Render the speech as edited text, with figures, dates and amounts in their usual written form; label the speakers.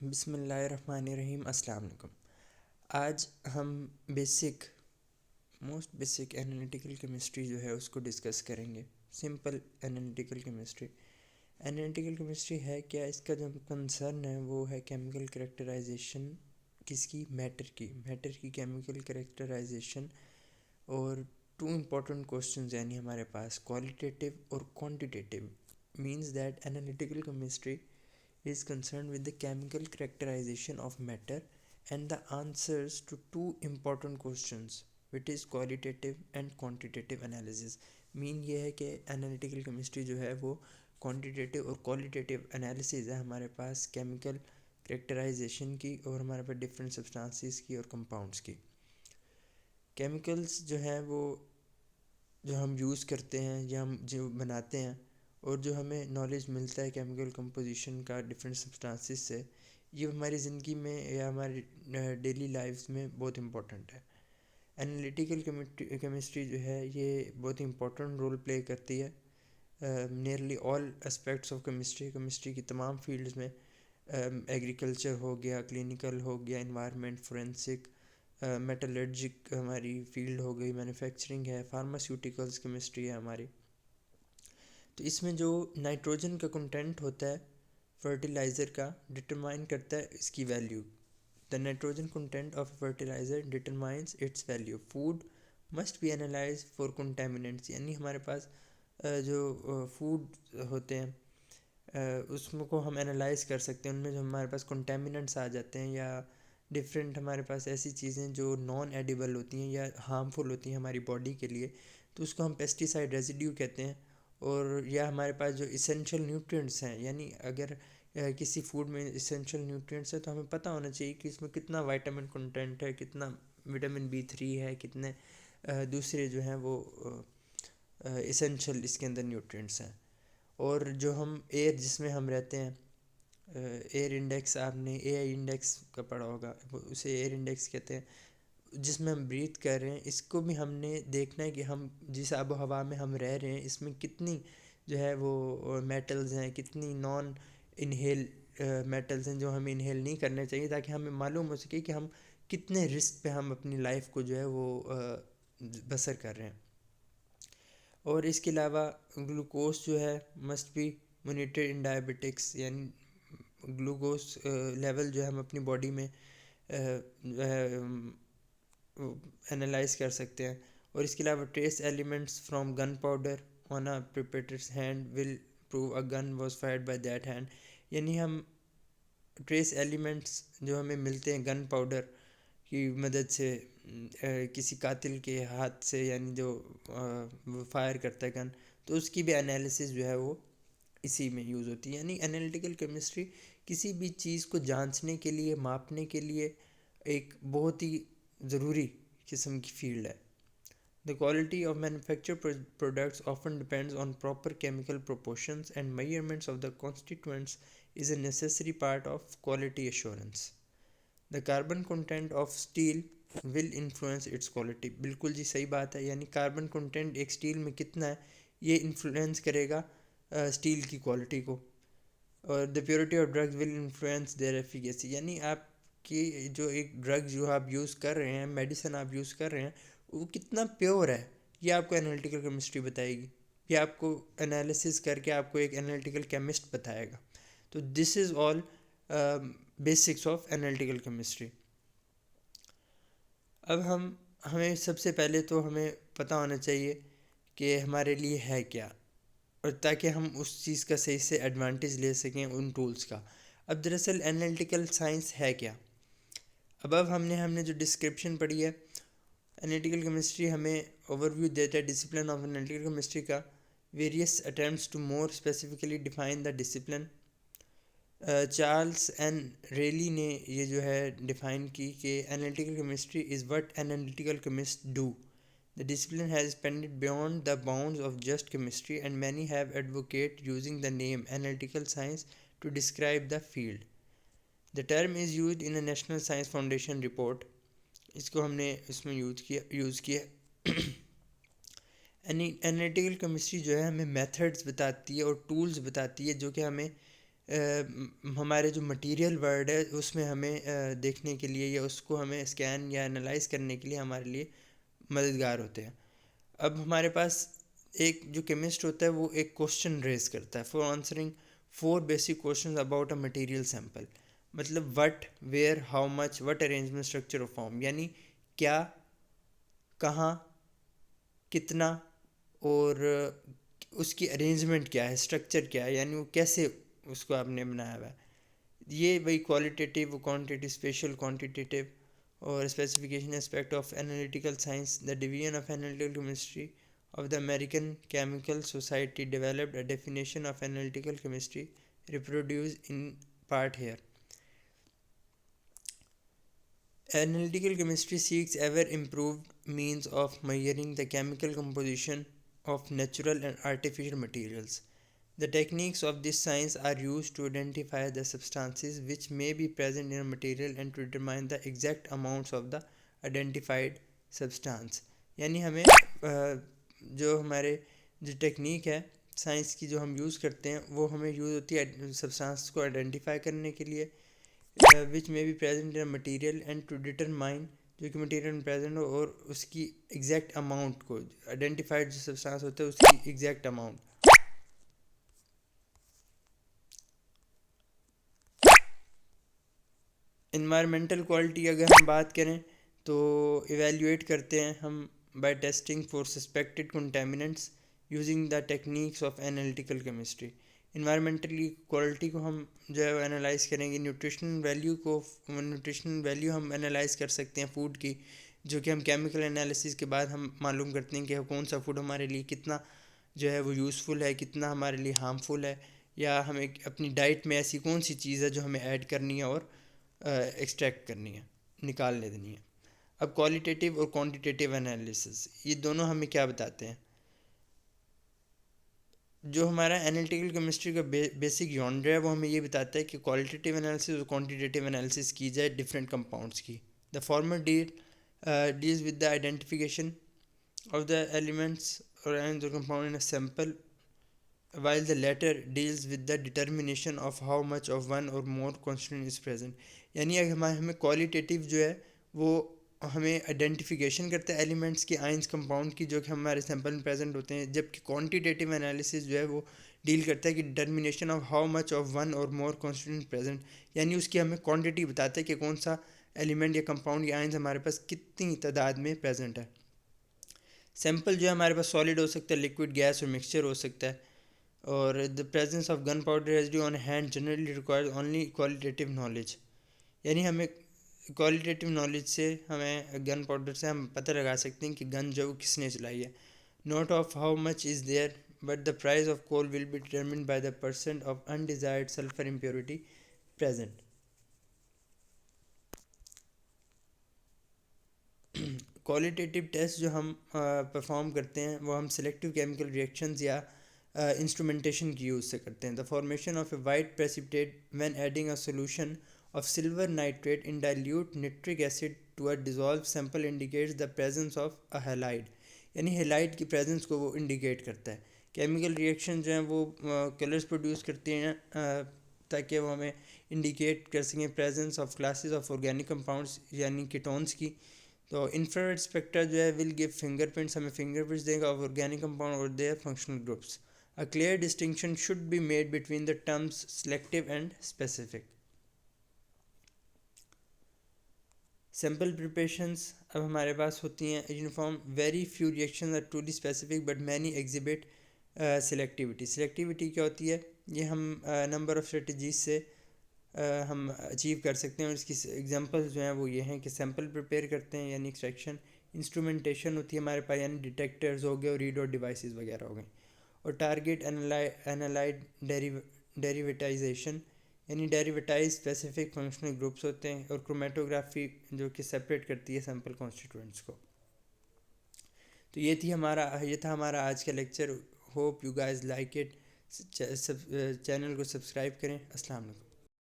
Speaker 1: बिस्मिल्लाहिर्रहमानिर्रहीम। अस्सलाम वालेकुम। आज हम मोस्ट बेसिक एनालिटिकल केमिस्ट्री जो है उसको डिस्कस करेंगे। Simple analytical chemistry. Analytical chemistry है क्या? इसका जो कंसर्न है वो है केमिकल करेक्टराइजेशन। किसकी? मैटर की केमिकल करेक्टराइजेशन। और टू इम्पोर्टेंट क्वेश्चंस यानी हमारे पास क्वालिटेटिव और quantitative. Means that analytical chemistry is concerned with the chemical characterization of matter and the answers to two important questions, which is qualitative and quantitative analysis. Mean ये है कि analytical chemistry जो है वो quantitative और qualitative analysis है हमारे पास chemical characterisation की और हमारे पास डिफरेंट सब्सटेंसेस की और कंपाउंड्स की। केमिकल्स जो हैं वो जो हम यूज़ करते हैं या हम जो बनाते हैं और जो हमें नॉलेज मिलता है केमिकल कंपोजिशन का डिफरेंट सब्सटेंसेस से, ये हमारी ज़िंदगी में या हमारी डेली लाइफ्स में बहुत इम्पोर्टेंट है। एनालिटिकल केमिस्ट्री जो है ये बहुत इम्पोर्टेंट रोल प्ले करती है nearly all aspects of chemistry की तमाम फील्ड्स में। एग्रीकल्चर हो गया, क्लिनिकल हो गया, इन्वायरमेंट, फोरेंसिक, मेटलर्जिक हमारी फील्ड हो गई, मैन्युफैक्चरिंग है, फार्मास्यूटिकल्स केमिस्ट्री है हमारी। तो इसमें जो नाइट्रोजन का कंटेंट होता है फर्टिलाइज़र का डिटरमाइन करता है इसकी value. The nitrogen content of fertiliser determines it's value. Food must be analyse for contaminants. यानी हमारे पास जो फूड होते हैं उसको हम एनालाइज कर सकते हैं। उनमें जो हमारे पास कंटेमिनेंट्स आ जाते हैं या डिफरेंट हमारे पास ऐसी चीज़ें जो नॉन एडिबल होती हैं या हार्मफुल होती हैं हमारी बॉडी के लिए, तो उसको हम पेस्टिसाइड रेजिड्यू कहते हैं। और या हमारे पास जो इसेंशियल न्यूट्रिएंट्स हैं, यानी अगर किसी फूड में इसेंशियल न्यूट्रिएंट्स है तो हमें पता होना चाहिए कि इसमें कितना विटामिन कंटेंट है, कितना विटामिन B3 है, कितने दूसरे जो हैं वो इसेंशियल इसके अंदर न्यूट्रिएंट्स हैं। और जो हम एयर जिसमें हम रहते हैं, एयर इंडेक्स, आपने AI इंडेक्स का पढ़ा होगा, उसे एयर इंडेक्स कहते हैं, जिसमें हम ब्रीथ कर रहे हैं। इसको भी हमने देखना है कि हम जिस आबो हवा में हम रह रहे हैं इसमें कितनी जो है वो मेटल्स हैं, कितनी नॉन इनहेल मेटल्स हैं जो हमें इनहेल नहीं करने चाहिए, ताकि हमें मालूम हो सके कि हम कितने रिस्क पे हम अपनी लाइफ को जो है वो बसर कर रहे हैं। और इसके अलावा ग्लूकोज जो है must be monitor in diabetics. यानी ग्लूकोज लेवल जो है हम अपनी बॉडी में एनालाइज कर सकते हैं। और इसके अलावा trace elements from gunpowder on a perpetrator's hand will prove a gun was fired by that hand. यानी हम ट्रेस एलिमेंट्स जो हमें मिलते हैं गन पाउडर की मदद से किसी कातिल के हाथ से, यानी जो वो फायर करता है गन, तो उसकी भी एनालिसिस जो है वो इसी में यूज़ होती है। यानी एनालिटिकल केमिस्ट्री किसी भी चीज़ को जांचने के लिए, मापने के लिए एक बहुत ही ज़रूरी किस्म की फील्ड है। The quality of manufacture products often depends on proper chemical proportions and measurements of the constituents is a necessary part of quality assurance. The carbon content of steel will influence it's quality. बिल्कुल जी, सही बात है। यानी carbon content एक steel में कितना है ये इन्फ्लुएंस करेगा स्टील की क्वालिटी को। और the purity of drugs will influence their efficacy. यानी आपकी जो एक ड्रग जो आप यूज़ कर रहे हैं, मेडिसिन आप यूज़ कर रहे हैं, वो कितना प्योर है ये आपको एनालिटिकल केमिस्ट्री बताएगी। ये आपको एनालिसिस करके आपको एक एनालिटिकल केमिस्ट बताएगा। तो this is all basics of analytical chemistry. अब हमें सबसे पहले तो हमें पता होना चाहिए कि हमारे लिए है क्या, और ताकि हम उस चीज़ का सही से एडवांटेज ले सकें उन टूल्स का। अब दरअसल एनालिटिकल साइंस है क्या? अब हमने जो डिस्क्रिप्शन पढ़ी है, एनालिटिकल केमिस्ट्री हमें ओवरव्यू देता है डिसिप्लिन ऑफ एनालिटिकल केमिस्ट्री का। Various attempts to more specifically define the discipline. Charles N Reilley ने ये जो है डिफ़ाइन की कि analytical chemistry is what analytical chemist do. The discipline has expanded beyond the bounds of just chemistry, and many have advocated using the name analytical science to describe the field. The term is used in a National Science Foundation report. इसको हमने इसमें use किया। Analytical chemistry जो है हमें methods बताती है और टूल्स बताती है जो कि हमें हमारे जो मटेरियल वर्ल्ड है उसमें हमें देखने के लिए या उसको हमें स्कैन या एनालाइज करने के लिए हमारे लिए मददगार होते हैं। अब हमारे पास एक जो केमिस्ट होता है वो एक क्वेश्चन रेज करता है for answering 4 basic question about a material sample. मतलब what, where, how much, what arrangement, structure of form, यानी क्या, कहाँ, कितना और उसकी अरेंजमेंट क्या है, स्ट्रक्चर क्या है, यानी वो कैसे उसको आपने बनाया हुआ है। ये वही क्वालिटेटिव, क्वांटिटेटिव, स्पेशल, क्वांटिटेटिव और specification aspect of analytical science. The division of analytical chemistry of the American Chemical Society developed a definition of analytical chemistry reproduced in part here. Analytical chemistry seeks ever improved means of measuring the chemical composition of natural and artificial materials. The techniques of this science are used to identify the substances which may be present in a material and to determine the exact amounts of the identified substance. यानी हमें जो हमारे जो technique है science की जो हम use करते हैं वो हमें यूज़ होती है सब्सटेंस को आइडेंटिफाई करने के लिए, which may be present in material and to determine, जो कि मटेरियल में प्रेजेंट हो और उसकी एग्जैक्ट अमाउंट को, आइडेंटिफाइड जो सब्सटेंस होता है उसकी एग्जैक्ट अमाउंट। इन्वायरमेंटल क्वालिटी अगर हम बात करें तो इवेल्युएट करते हैं हम by testing for suspected contaminants using the techniques of analytical chemistry. Environmentally quality को हम जो है एनालाइज करेंगे, न्यूट्रिशनल वैल्यू हम एनालाइज कर सकते हैं फूड की, जो कि हम केमिकल एनालिसिस के बाद हम मालूम करते हैं कि कौन सा फूड हमारे लिए कितना जो है वो यूज़फुल है, कितना हमारे लिए हार्मफुल है, या हमें अपनी डाइट में ऐसी कौन सी चीज़ है जो हमें ऐड करनी है और एक्सट्रैक्ट करनी है, निकालने देनी है। अब क्वालिटेटिव और क्वांटिटेटिव एनालिसिस, ये दोनों हमें क्या बताते हैं। जो हमारा एनालिटिकल केमिस्ट्री का बेसिक जॉनर है वो हमें ये बताता है कि क्वालिटेटिव एनालिसिस और क्वांटिटेटिव एनालिसिस की जाए डिफरेंट कंपाउंड्स की। The former deals with the identification of the elements और the compound in a sample, while the latter deals with the determination of how much of one or more constituent is present. यानी हमें qualitative जो है वो हमें identification करता है elements की, आइंस कंपाउंड की, जो कि हमारे सैंपल में प्रेजेंट होते हैं, जबकि क्वांटिटेटिव एनालिसिस जो है वो डील करता है कि determination of how much of one और मोर कॉन्स्टिट्यूएंट प्रेजेंट, यानी उसकी हमें क्वांटिटी बताता है कि कौन सा एलिमेंट या कंपाउंड या आइंस हमारे पास कितनी तादाद में प्रेजेंट है। सैंपल जो है हमारे पास सॉलिड हो सकता है, लिक्विड, गैस और मिक्सचर हो सकता है। और the presence of gun powder residue on hand generally requires only qualitative knowledge, यानी हमें क्वालिटेटिव नॉलेज से हमें गन पाउडर से हम पता लगा सकते हैं कि गन जो किसने चलाई है। Note of how much is there but the price of coal will be determined by the percent of undesired sulphur impurity present. Qualitative test जो हम परफॉर्म करते हैं वो हम सिलेक्टिव केमिकल रिएक्शंस या इंस्ट्रूमेंटेशन की यूज़ से करते हैं। The formation of a white precipitate when adding a solution of silver nitrate in dilute nitric acid to a dissolved sample indicates the presence of a halide, यानी halide की presence को वो indicate करता है। Chemical reaction जो हैं वो colours produce करती हैं ताकि वो हमें इंडिकेट कर सकें presence of classes of organic compounds यानी कीटोन्स की। तो इंफ्रारेड स्पेक्ट्रा जो है विल गिव फिंगरप्रिंट्स, हमें फिंगरप्रिंट्स देगा ऑफ ऑर्गेनिक कंपाउंड और their functional groups. A clear distinction should be made between the terms selective and specific. Sample preparations अब हमारे पास होती हैं uniform, very few reactions are truly specific but many exhibit selectivity. Selectivity क्या होती है, ये हम नंबर ऑफ़ स्ट्रेटजीज से हम अचीव कर सकते हैं और इसकी एग्जांपल्स जो हैं वो ये हैं कि सैम्पल प्रिपेयर करते हैं यानी एक्सट्रैक्शन, इंस्ट्रूमेंटेशन होती है हमारे पास यानी डिटेक्टर्स हो गए और रीडर डिवाइसेस वगैरह हो गए, और टारगेट एनालाइड डेरिवेटाइजेशन यानी डेरिवेटाइज स्पेसिफिक फंक्शनल ग्रुप्स होते हैं, और क्रोमेटोग्राफी जो कि सेपरेट करती है सैम्पल कॉन्स्टिट्यूएंट्स को। तो ये था हमारा आज का lecture. Hope you guys like it. Channel को सब्सक्राइब करें। अस्सलाम वालेकुम।